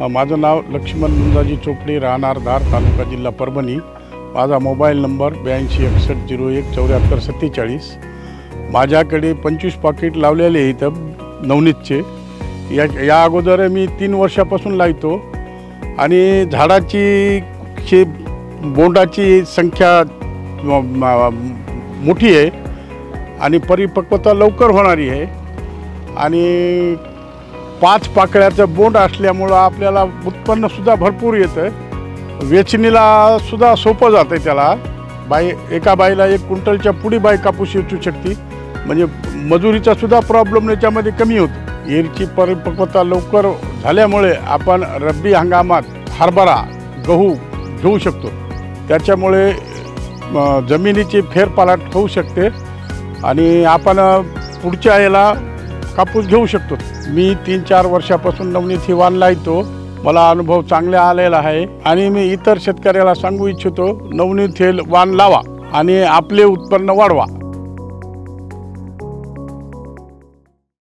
माझं नाव लक्ष्मण मुंजाजी चोपडे, राहणार धार, तालुका जिल्हा परभणी। माझा मोबाईल नंबर 8261017447। माझ्याकडे 25 पाकिट लावलेले आहेत नवनीतचे। या अगोदर मी 3 वर्षापासून लावतो आणि झाडाची बोंडाची संख्या मोठी आहे आणि परिपक्वता लवकर होणारी आहे आणि 5 पाकळ्याचं बोंड असल्यामुळं आपल्याला उत्पन्नसुद्धा भरपूर येतं। वेचणीला सुद्धा सोपं जातं त्याला। एका बाईला 1 क्विंटलच्या पुढे बाई कापूस वेचू शकते, म्हणजे मजुरीचा सुद्धा प्रॉब्लेम याच्यामध्ये कमी होतो। एरची परिपक्वता लवकर झाल्यामुळे आपण रब्बी हंगामात हरभरा, गहू घेऊ शकतो। त्याच्यामुळे जमिनीची फेरपालट होऊ शकते आणि आपण पुढच्या याला कापूस घेऊ शकतो। मी 3-4 वर्षापासून नवनीत ही वाण लावतो। मला अनुभव चांगला आलेला आहे आणि मी इतर शेतकऱ्याला सांगू इच्छितो, नवनीत हे वाण लावा आणि आपले उत्पन्न वाढवा।